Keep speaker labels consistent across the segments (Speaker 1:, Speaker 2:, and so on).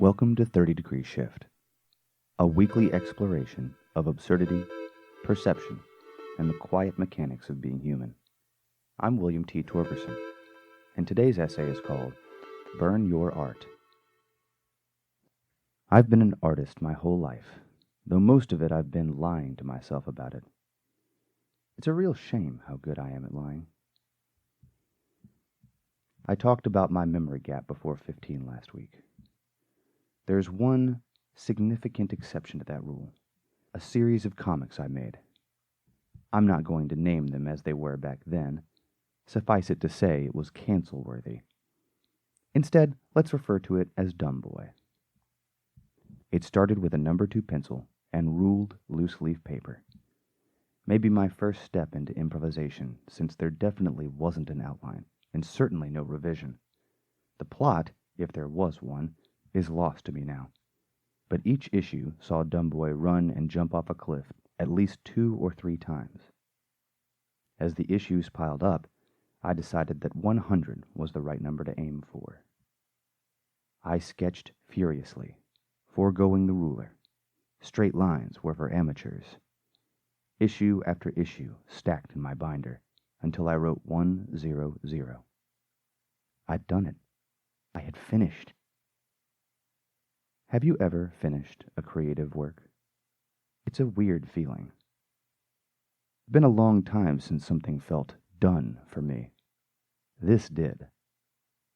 Speaker 1: Welcome to 30 Degree Shift, a weekly exploration of absurdity, perception, and the quiet mechanics of being human. I'm William T. Torgerson, and today's essay is called Burn Your Art. I've been an artist my whole life, though most of it I've been lying to myself about it. It's a real shame how good I am at lying. I talked about my memory gap before 15 last week. There's one significant exception to that rule, a series of comics I made. I'm not going to name them as they were back then. Suffice it to say it was cancel-worthy. Instead, let's refer to it as Dumb Boy. It started with a number 2 pencil and ruled loose-leaf paper. Maybe my first step into improvisation, since there definitely wasn't an outline, and certainly no revision. The plot, if there was one, is lost to me now. But each issue saw Dumb Boy run and jump off a cliff at least 2 or 3 times. As the issues piled up, I decided that 100 was the right number to aim for. I sketched furiously, foregoing the ruler. Straight lines were for amateurs. Issue after issue stacked in my binder until I wrote 100. I'd done it. I had finished. Have you ever finished a creative work? It's a weird feeling. It's been a long time since something felt done for me. This did.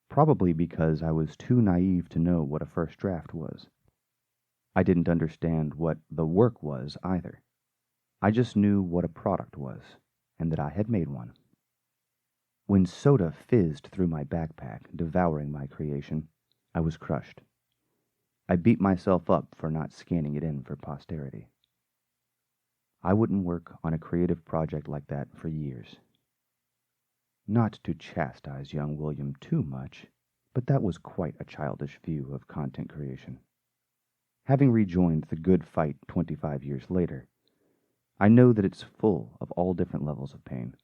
Speaker 1: Probably because I was too naive to know what a first draft was. I didn't understand what the work was either. I just knew what a product was, and that I had made one. When soda fizzed through my backpack, devouring my creation, I was crushed. I beat myself up for not scanning it in for posterity. I wouldn't work on a creative project like that for years. Not to chastise young William too much, but that was quite a childish view of content creation. Having rejoined the good fight 25 years later, I know that it's full of all different levels of pain.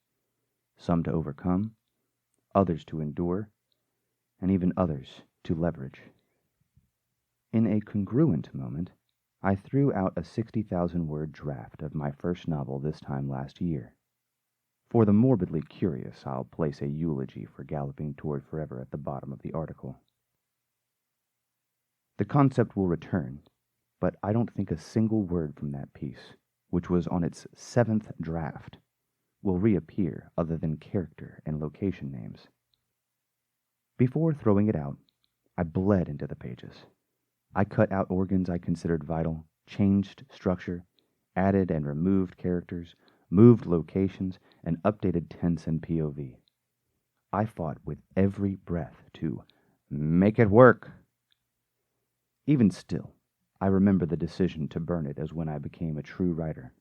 Speaker 1: Some to overcome, others to endure, and even others to leverage. In a congruent moment, I threw out a 60,000-word draft of my first novel this time last year. For the morbidly curious, I'll place a eulogy for galloping toward forever at the bottom of the article. The concept will return, but I don't think a single word from that piece, which was on its 7th draft, will reappear other than character and location names. Before throwing it out, I bled into the pages. I cut out organs I considered vital, changed structure, added and removed characters, moved locations, and updated tense and POV. I fought with every breath to make it work. Even still, I remember the decision to burn it as when I became a true writer.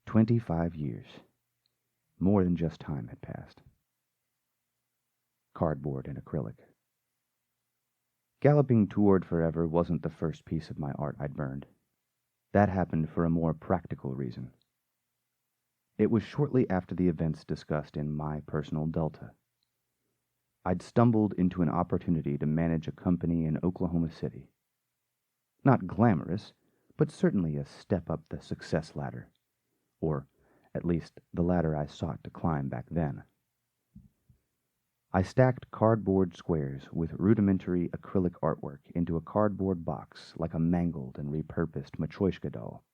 Speaker 1: 25 years. More than just time had passed. Cardboard and acrylic. Galloping toward forever wasn't the first piece of my art I'd burned. That happened for a more practical reason. It was shortly after the events discussed in My Personal Delta. I'd stumbled into an opportunity to manage a company in Oklahoma City. Not glamorous, but certainly a step up the success ladder, or at least the ladder I sought to climb back then. I stacked cardboard squares with rudimentary acrylic artwork into a cardboard box like a mangled and repurposed Matryoshka doll.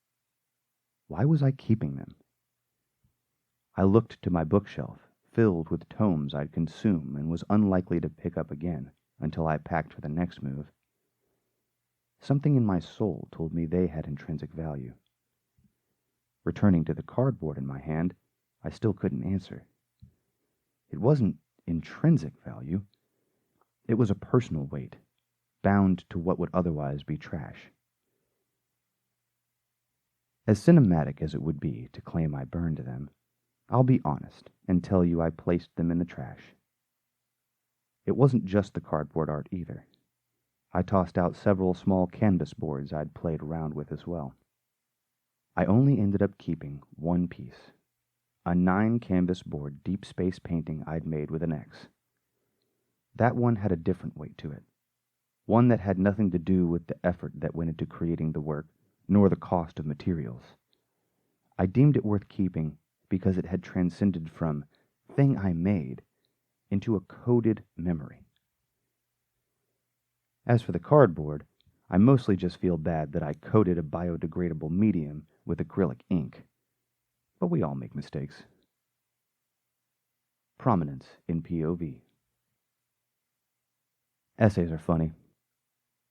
Speaker 1: Why was I keeping them? I looked to my bookshelf, filled with tomes I'd consume and was unlikely to pick up again until I packed for the next move. Something in my soul told me they had intrinsic value. Returning to the cardboard in my hand, I still couldn't answer. It wasn't intrinsic value. It was a personal weight, bound to what would otherwise be trash. As cinematic as it would be to claim I burned them, I'll be honest and tell you I placed them in the trash. It wasn't just the cardboard art either. I tossed out several small canvas boards I'd played around with as well. I only ended up keeping one piece, a 9-canvas board deep space painting I'd made with an X. That one had a different weight to it. one that had nothing to do with the effort that went into creating the work, nor the cost of materials. I deemed it worth keeping because it had transcended from thing I made into a coded memory. As for the cardboard, I mostly just feel bad that I coated a biodegradable medium with acrylic ink. But we all make mistakes. Prominence in POV. Essays are funny.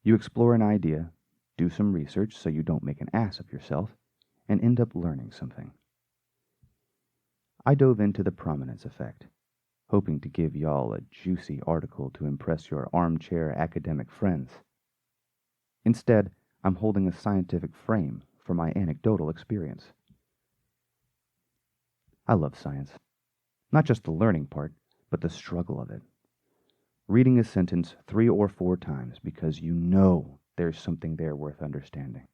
Speaker 1: You explore an idea, do some research so you don't make an ass of yourself, and end up learning something. I dove into the prominence effect, hoping to give y'all a juicy article to impress your armchair academic friends. Instead, I'm holding a scientific frame for my anecdotal experience. I love science. Not just the learning part, but the struggle of it. Reading a sentence 3 or 4 times because you know there's something there worth understanding.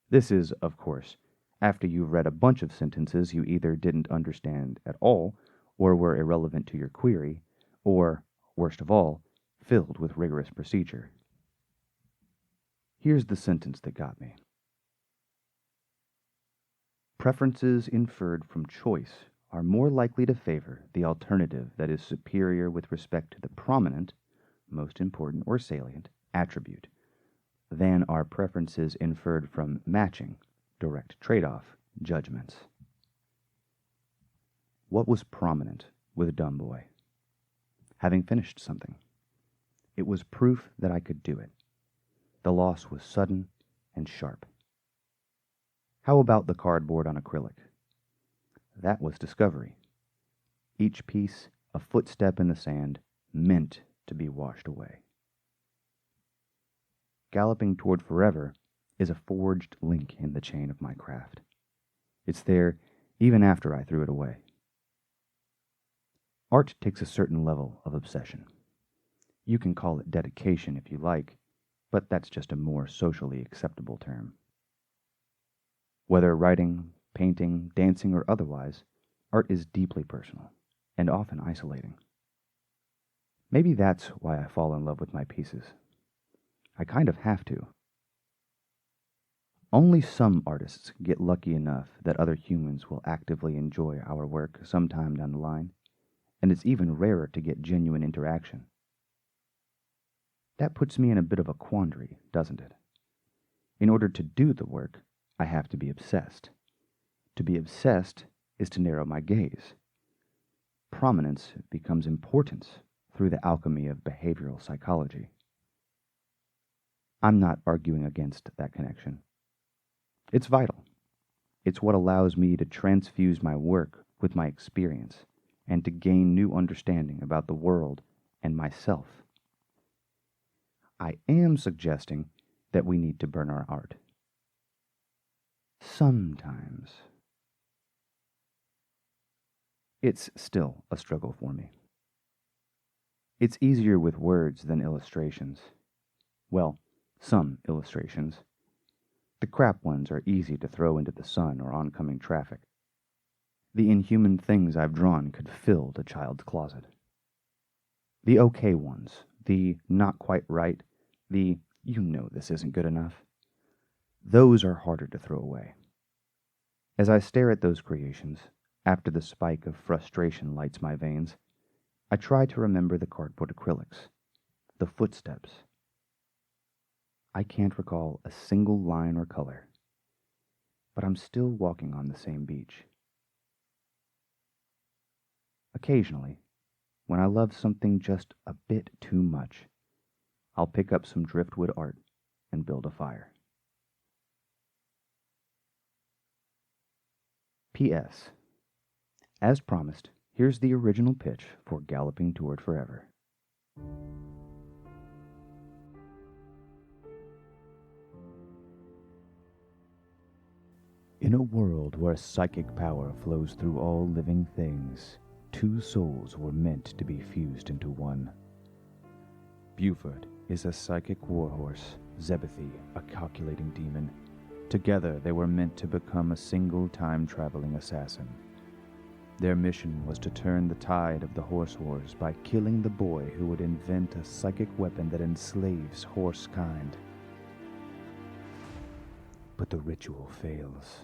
Speaker 1: This is, of course, after you've read a bunch of sentences you either didn't understand at all, or were irrelevant to your query, or, worst of all, filled with rigorous procedure. Here's the sentence that got me. Preferences inferred from choice are more likely to favor the alternative that is superior with respect to the prominent, most important or salient, attribute than are preferences inferred from matching, direct trade-off, judgments. What was prominent with Dumb Boy? Having finished something. It was proof that I could do it. The loss was sudden and sharp. How about the cardboard on acrylic? That was discovery. Each piece a footstep in the sand, meant to be washed away. Galloping toward forever is a forged link in the chain of my craft. It's there even after I threw it away. Art takes a certain level of obsession. You can call it dedication if you like, but that's just a more socially acceptable term. Whether writing, painting, dancing, or otherwise, art is deeply personal and often isolating. Maybe that's why I fall in love with my pieces. I kind of have to. Only some artists get lucky enough that other humans will actively enjoy our work sometime down the line, and it's even rarer to get genuine interaction. That puts me in a bit of a quandary, doesn't it? In order to do the work, I have to be obsessed. To be obsessed is to narrow my gaze. Prominence becomes importance through the alchemy of behavioral psychology. I'm not arguing against that connection. It's vital. It's what allows me to transfuse my work with my experience and to gain new understanding about the world and myself. I am suggesting that we need to burn our art. Sometimes. It's still a struggle for me. It's easier with words than illustrations. Well, some illustrations. The crap ones are easy to throw into the sun or oncoming traffic. The inhuman things I've drawn could fill the child's closet. The okay ones, the not quite right, the you know this isn't good enough, those are harder to throw away. As I stare at those creations, after the spike of frustration lights my veins, I try to remember the cardboard acrylics, the footsteps. I can't recall a single line or color, but I'm still walking on the same beach. Occasionally, when I love something just a bit too much, I'll pick up some driftwood art and build a fire. P.S. As promised, here's the original pitch for Galloping Toward Forever. In a world where psychic power flows through all living things, 2 souls were meant to be fused into one. Buford is a psychic warhorse, Zebethy a calculating demon. Together they were meant to become a single time-traveling assassin. Their mission was to turn the tide of the horse wars by killing the boy who would invent a psychic weapon that enslaves horse kind. But the ritual fails.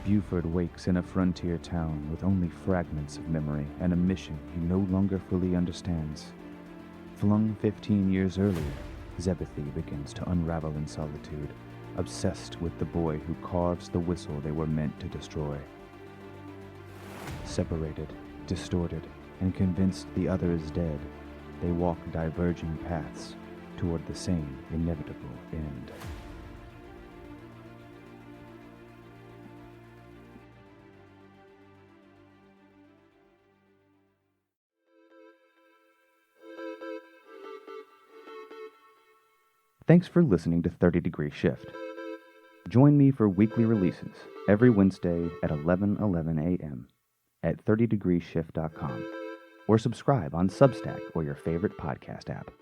Speaker 1: Buford wakes in a frontier town with only fragments of memory and a mission he no longer fully understands. Flung 15 years earlier, Zebethy begins to unravel in solitude, obsessed with the boy who carves the whistle they were meant to destroy. Separated, distorted, and convinced the other is dead, they walk diverging paths toward the same inevitable end. Thanks for listening to 30 Degree Shift. Join me for weekly releases every Wednesday at 11:11 a.m. at 30degreeshift.com or subscribe on Substack or your favorite podcast app.